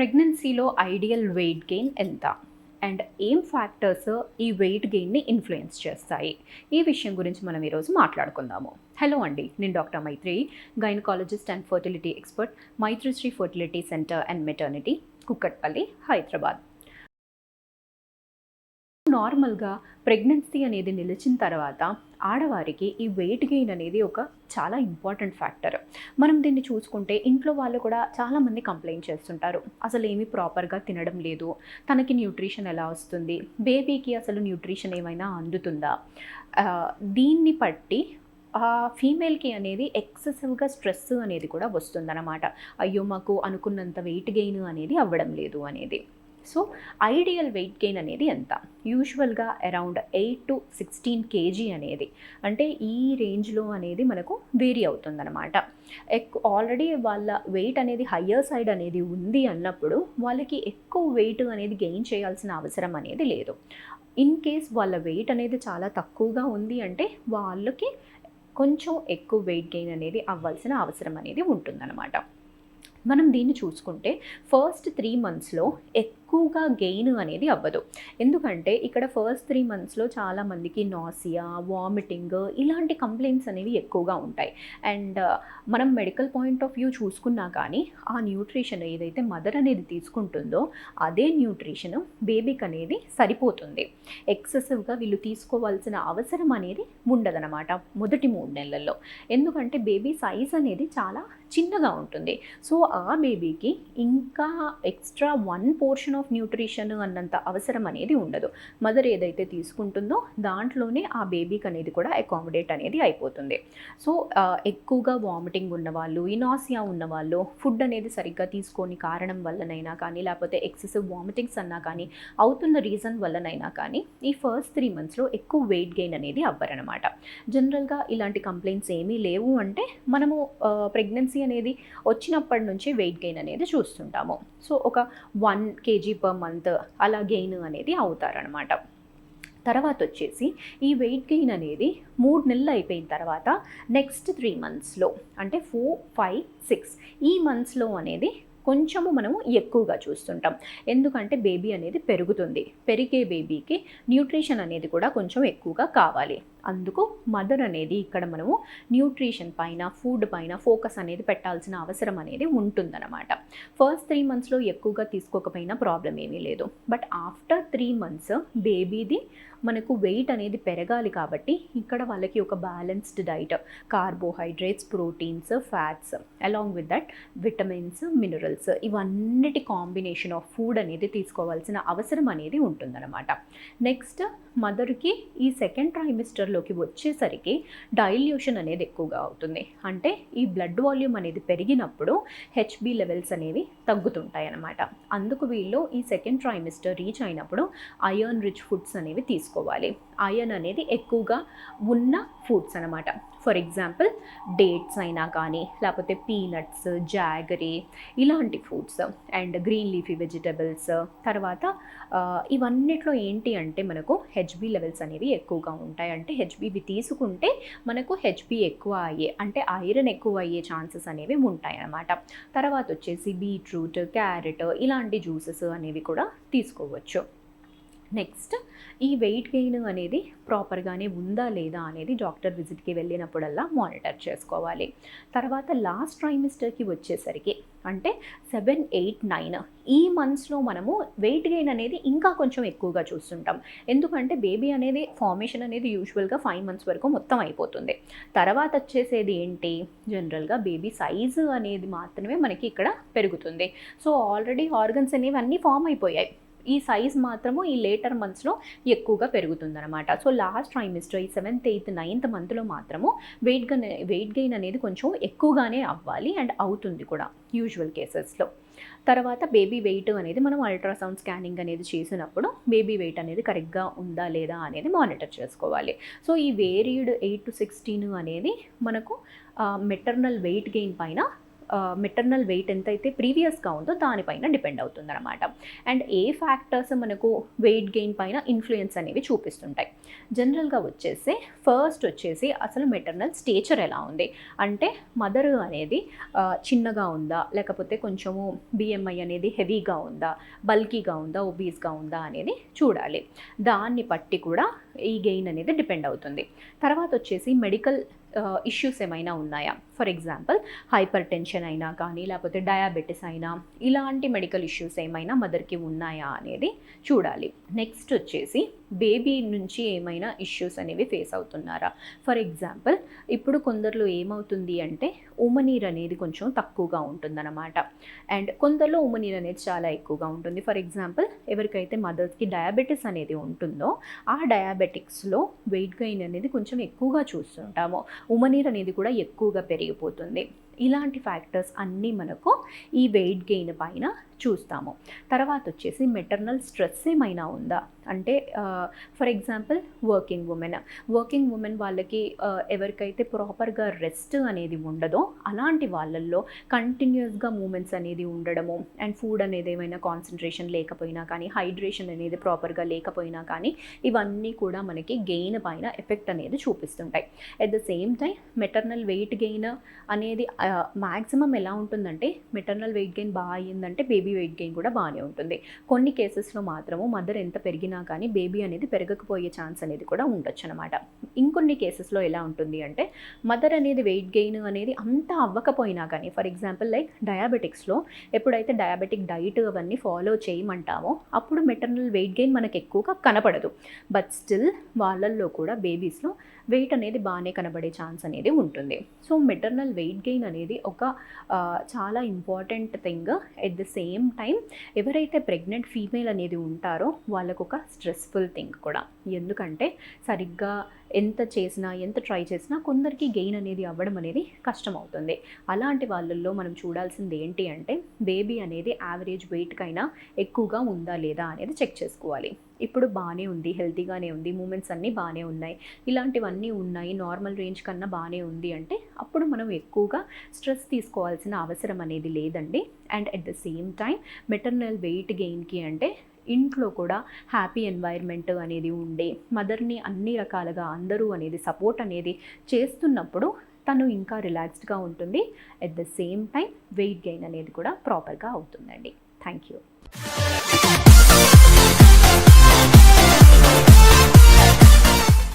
ప్రెగ్నెన్సీలో ideal weight gain ఎంత? And ఏం ఫ్యాక్టర్స్ ఈ వెయిట్ గెయిన్‌ని ఇన్‌ఫ్లుయెన్స్ చేస్తాయి? ఈ విషయం గురించి మనం ఈరోజు మాట్లాడుకుందాము. హలో అండి. నేను doctor Maitri, gynaecologist and fertility expert, Maitrishri fertility centre and maternity, Kukatpally, Hyderabad. నార్మల్‌గా ప్రెగ్నెన్సీ అనేది నిలిచిన తర్వాత ఆడవారికి ఈ వెయిట్ గెయిన్ అనేది ఒక చాలా ఇంపార్టెంట్ ఫ్యాక్టర్. మనం దీన్ని చూసుకుంటే ఇంట్లో వాళ్ళు కూడా చాలామంది కంప్లెయింట్ చేస్తుంటారు. అసలు ఏమీ ప్రాపర్‌గా తినడం లేదు. తనకి న్యూట్రిషన్ ఎలా వస్తుంది? బేబీకి అసలు న్యూట్రిషన్ ఏమైనా అందుతుందా? దీన్ని బట్టి ఫీమేల్‌కి అనేది ఎక్సెసివ్‌గా స్ట్రెస్ అనేది కూడా వస్తుందన్నమాట. అయ్యో! మాకు అనుకున్నంత వెయిట్ గెయిన్ అనేది అవ్వడం లేదు అనేది. సో, ఐడియల్ వెయిట్ గెయిన్ అనేది ఎంత? యూజువల్‌గా అరౌండ్ 8-16 కేజీ అనేది. అంటే ఈ రేంజ్‌లో అనేది మనకు వేరీ అవుతుందనమాట. ఆల్రెడీ వాళ్ళ వెయిట్ అనేది హయ్యర్ సైడ్ అనేది ఉంది అన్నప్పుడు వాళ్ళకి ఎక్కువ వెయిట్ అనేది గెయిన్ చేయాల్సిన అవసరం అనేది లేదు. ఇన్ కేస్ వాళ్ళ వెయిట్ అనేది చాలా తక్కువగా ఉంది అంటే వాళ్ళకి కొంచెం ఎక్కువ వెయిట్ గెయిన్ అనేది అవ్వాల్సిన అవసరం అనేది ఉంటుందన్నమాట. మనం దీన్ని చూసుకుంటే ఫస్ట్ 3 మంత్స్‌లో ఎక్కువగా గెయిన్ అనేది అవ్వదు. ఎందుకంటే ఇక్కడ ఫస్ట్ 3 మంత్స్‌లో చాలామందికి నాసియా, వామిటింగ్ ఇలాంటి కంప్లెయింట్స్ అనేవి ఎక్కువగా ఉంటాయి. అండ్ మనం మెడికల్ పాయింట్ ఆఫ్ వ్యూ చూసుకున్నా కానీ ఆ న్యూట్రిషన్ ఏదైతే మదర్ అనేది తీసుకుంటుందో అదే న్యూట్రిషన్ బేబీకి అనేది సరిపోతుంది. ఎక్సెసివ్‌గా వీళ్ళు తీసుకోవాల్సిన అవసరం అనేది ఉండదనమాట మొదటి 3 నెలల్లో. ఎందుకంటే బేబీ సైజ్ అనేది చాలా చిన్నగా ఉంటుంది. సో, ఆ బేబీకి ఇంకా ఎక్స్ట్రా 1 పోర్షన్ ఆఫ్ న్యూట్రిషన్ అన్నంత అవసరం అనేది ఉండదు. మదర్ ఏదైతే తీసుకుంటుందో దాంట్లోనే ఆ బేబీకి అనేది కూడా అకామిడేట్ అనేది అయిపోతుంది. సో, ఎక్కువగా వామిటింగ్ ఉన్నవాళ్ళు, ఇనాసియా ఉన్నవాళ్ళు, ఫుడ్ అనేది సరిగ్గా తీసుకోని కారణం వల్లనైనా కానీ, లేకపోతే ఎక్సెసివ్ వామిటింగ్స్ అన్నా కానీ, అవుతున్న రీజన్ వల్లనైనా కానీ, ఈ ఫస్ట్ 3 మంత్స్‌లో ఎక్కువ వెయిట్ గెయిన్ అనేది అవ్వరనమాట. జనరల్‌గా ఇలాంటి కంప్లెయింట్స్ ఏమీ లేవు అంటే మనము ప్రెగ్నెన్సీ అనేది వచ్చినప్పటి నుంచి వెయిట్ గెయిన్ అనేది చూస్తుంటాము. సో, ఒక 1 కేజీ పర్ మంత్ అలా గెయిన్ అనేది అవుతారనమాట. తర్వాత వచ్చేసి ఈ వెయిట్ గెయిన్ అనేది 3 నెలలు అయిపోయిన తర్వాత నెక్స్ట్ 3 మంత్స్‌లో అంటే 4, 5, 6 ఈ మంత్స్‌లో అనేది కొంచెము మనము ఎక్కువగా చూస్తుంటాం. ఎందుకంటే బేబీ అనేది పెరుగుతుంది. పెరిగే బేబీకి న్యూట్రిషన్ అనేది కూడా కొంచెం ఎక్కువగా కావాలి. అందుకు మదర్ అనేది ఇక్కడ మనము న్యూట్రిషన్ పైన, ఫుడ్ పైన ఫోకస్ అనేది పెట్టాల్సిన అవసరం అనేది ఉంటుందన్నమాట. ఫస్ట్ 3 మంత్స్‌లో ఎక్కువగా తీసుకోకపోయినా ప్రాబ్లం ఏమీ లేదు. బట్ ఆఫ్టర్ 3 మంత్స్ బేబీది మనకు వెయిట్ అనేది పెరగాలి కాబట్టి ఇక్కడ వాళ్ళకి ఒక balanced diet, carbohydrates, proteins, fats along with that vitamins, minerals ఇవన్నిటి కాంబినేషన్ ఆఫ్ ఫుడ్ అనేది తీసుకోవాల్సిన అవసరం అనేది ఉంటుందన్నమాట. నెక్స్ట్ మదర్‌కి ఈ సెకండ్ ట్రైమిస్టర్‌లోకి వచ్చేసరికి డైల్యూషన్ అనేది ఎక్కువగా అవుతుంది. అంటే ఈ బ్లడ్ వాల్యూమ్ అనేది పెరిగినప్పుడు హెచ్‌బీ లెవెల్స్ అనేవి తగ్గుతుంటాయి అన్నమాట. అందుకు వీళ్ళు ఈ సెకండ్ ట్రైమిస్టర్ రీచ్ అయినప్పుడు ఐరన్ రిచ్ ఫుడ్స్ అనేవి తీసుకోవాలి. ఐరన్ అనేది ఎక్కువగా ఉన్న ఫుడ్స్ అన్నమాట. ఫర్ ఎగ్జాంపుల్ డేట్స్ అయినా కానీ, లేకపోతే పీనట్స్, జాగరీ ఇలాంటి foods and green leafy vegetables. తర్వాత ఇవన్నిట్లో ఏంటి అంటే మనకు హెచ్‌బీ లెవెల్స్ అనేవి ఎక్కువగా ఉంటాయి. అంటే హెచ్‌బీవి తీసుకుంటే మనకు హెచ్‌బీ ఎక్కువ అయ్యే అంటే ఐరన్ ఎక్కువ అయ్యే ఛాన్సెస్ అనేవి ఉంటాయి అన్నమాట. తర్వాత వచ్చేసి బీట్రూట్, క్యారెట్ ఇలాంటి జ్యూసెస్ అనేవి కూడా తీసుకోవచ్చు. నెక్స్ట్ ఈ వెయిట్ గెయిన్ అనేది ప్రాపర్‌గానే ఉందా లేదా అనేది డాక్టర్ విజిట్‌కి వెళ్ళినప్పుడల్లా మానిటర్ చేసుకోవాలి. తర్వాత లాస్ట్ ట్రైమిస్టర్‌కి వచ్చేసరికి అంటే 7, 8, 9 ఈ మంత్స్‌లో మనము వెయిట్ గెయిన్ అనేది ఇంకా కొంచెం ఎక్కువగా చూస్తుంటాం. ఎందుకంటే బేబీ అనేది ఫార్మేషన్ అనేది యూజువల్‌గా 5 మంత్స్ వరకు మొత్తం అయిపోతుంది. తర్వాత వచ్చేసేది ఏంటి? జనరల్‌గా బేబీ సైజు అనేది మాత్రమే మనకి ఇక్కడ పెరుగుతుంది. సో, ఆల్రెడీ ఆర్గన్స్ అనేవి అన్నీ ఫార్మ్ అయిపోయాయి. ఈ సైజ్ మాత్రము ఈ లేటర్ మంత్స్‌లో ఎక్కువగా పెరుగుతుందనమాట. సో, లాస్ట్ ట్రైమిస్టర్ ఈ 7th, 8th, 9th మంత్‌లో మాత్రము వెయిట్ గెయిన్ అనేది కొంచెం ఎక్కువగానే అవ్వాలి అండ్ అవుతుంది కూడా యూజువల్ కేసెస్‌లో. తర్వాత బేబీ వెయిట్ అనేది మనం అల్ట్రాసౌండ్ స్కానింగ్ అనేది చేసినప్పుడు బేబీ వెయిట్ అనేది కరెక్ట్‌గా ఉందా లేదా అనేది మానిటర్ చేసుకోవాలి. సో, ఈ వేరీడ్ 8-16 అనేది మనకు మెటర్నల్ వెయిట్ గెయిన్ పైన మెటర్నల్ వెయిట్ ఎంతైతే ప్రీవియస్గా ఉందో దానిపైన డిపెండ్ అవుతుందన్నమాట. అండ్ ఏ ఫ్యాక్టర్స్ మనకు వెయిట్ గెయిన్ పైన ఇన్ఫ్లుయెన్స్ అనేవి చూపిస్తుంటాయి. జనరల్గా ఫస్ట్ వచ్చేసి అసలు మెటర్నల్ స్టేచర్ ఎలా ఉంది అంటే మదర్ అనేది చిన్నగా ఉందా, లేకపోతే కొంచెము బిఎంఐ అనేది హెవీగా ఉందా, బల్కీగా ఉందా, ఒబీస్గా ఉందా అనేది చూడాలి. దాన్ని బట్టి కూడా ఈ గెయిన్ అనేది డిపెండ్ అవుతుంది. తర్వాత వచ్చేసి మెడికల్ ఇష్యూస్ ఏమైనా ఉన్నాయా, ఫర్ ఎగ్జాంపుల్ హైపర్ టెన్షన్ అయినా కానీ, లేకపోతే డయాబెటిస్ అయినా, ఇలాంటి మెడికల్ ఇష్యూస్ ఏమైనా మదర్కి ఉన్నాయా అనేది చూడాలి. నెక్స్ట్ వచ్చేసి బేబీ నుంచి ఏమైనా ఇష్యూస్ అనేవి ఫేస్ అవుతున్నారా. ఫర్ ఎగ్జాంపుల్ ఇప్పుడు కొందరిలో ఏమవుతుంది అంటే ఉమ్మనీరు అనేది కొంచెం తక్కువగా ఉంటుందన్నమాట. అండ్ కొందరిలో ఉమ్మనీరు అనేది చాలా ఎక్కువగా ఉంటుంది. ఫర్ ఎగ్జాంపుల్ ఎవరికైతే మదర్స్కి డయాబెటిస్ అనేది ఉంటుందో ఆ డయాబెటిక్స్లో వెయిట్ గెయిన్ అనేది కొంచెం ఎక్కువగా చూస్తుంటాము. ఉమ్మనీరు అనేది కూడా ఎక్కువగా పెరిగిపోతుంది. ఇలాంటి ఫ్యాక్టర్స్ అన్నీ మనకు ఈ వెయిట్ గెయిన్ పైన చూస్తాము. తర్వాత వచ్చేసి మెటర్నల్ స్ట్రెస్ ఏమైనా ఉందా అంటే ఫర్ ఎగ్జాంపుల్ వర్కింగ్ ఉమెన్ వాళ్ళకి ఎవరికైతే ప్రాపర్గా రెస్ట్ అనేది ఉండదో అలాంటి వాళ్ళల్లో కంటిన్యూస్గా మూమెంట్స్ అనేది ఉండడము, అండ్ ఫుడ్ అనేది ఏమైనా కాన్సన్ట్రేషన్ లేకపోయినా కానీ, హైడ్రేషన్ అనేది ప్రాపర్గా లేకపోయినా కానీ, ఇవన్నీ కూడా మనకి గెయిన్ పైన ఎఫెక్ట్ అనేది చూపిస్తుంటాయి. At the same time maternal weight gain అనేది మ్యాక్సిమం ఎలా ఉంటుందంటే మెటర్నల్ వెయిట్ గెయిన్ బాగా అయ్యిందంటే బేబీ వెయిట్ గెయిన్ కూడా బాగానే ఉంటుంది. కొన్ని కేసెస్లో మాత్రము మదర్ ఎంత పెరిగినా కానీ బేబీ అనేది పెరగకపోయే ఛాన్స్ అనేది కూడా ఉండొచ్చు అనమాట. ఇంకొన్ని కేసెస్లో ఎలా ఉంటుంది అంటే మదర్ అనేది వెయిట్ గెయిన్ అనేది అంత అవ్వకపోయినా కానీ, ఫర్ ఎగ్జాంపుల్ లైక్ డయాబెటిక్స్లో ఎప్పుడైతే డయాబెటిక్ డైట్ అవన్నీ ఫాలో చేయమంటామో అప్పుడు మెటర్నల్ వెయిట్ గెయిన్ మనకు ఎక్కువగా కనపడదు. బట్ స్టిల్ వాళ్ళల్లో కూడా బేబీస్లో వెయిట్ అనేది బాగానే కనబడే ఛాన్స్ అనేది ఉంటుంది. సో మెటర్నల్ వెయిట్ గెయిన్ అనేది ఒక చాలా important thing. At the same time ఎవరైతే ప్రెగ్నెంట్ ఫీమేల్ అనేది ఉంటారో వాళ్ళకు ఒక స్ట్రెస్ఫుల్ థింగ్ కూడా. ఎందుకంటే సరిగ్గా ఎంత ట్రై చేసినా కొందరికి గెయిన్ అనేది అవ్వడం అనేది కష్టం అవుతుంది. అలాంటి వాళ్ళల్లో మనం చూడాల్సింది ఏంటి అంటే బేబీ అనేది యావరేజ్ వెయిట్కైనా ఎక్కువగా ఉందా లేదా అనేది చెక్ చేసుకోవాలి. ఇప్పుడు బాగానే ఉంది, హెల్తీగానే ఉంది, మూమెంట్స్ అన్నీ బాగానే ఉన్నాయి, ఇలాంటివన్నీ ఉన్నాయి, నార్మల్ రేంజ్ కన్నా బాగానే ఉంది అంటే అప్పుడు మనం ఎక్కువగా స్ట్రెస్ తీసుకోవాల్సిన అవసరం అనేది లేదండి. And at the same time maternal weight గెయిన్కి అంటే ఇంట్లో కూడా హ్యాపీ ఎన్వైర్న్మెంట్ అనేది ఉండే, మదర్ని అన్ని రకాలుగా అందరూ అనేది సపోర్ట్ అనేది చేస్తున్నప్పుడు తను ఇంకా రిలాక్స్డ్గా ఉంటుంది. At the same time wait gain అనేది కూడా ప్రాపర్గా అవుతుందండి. Thank you.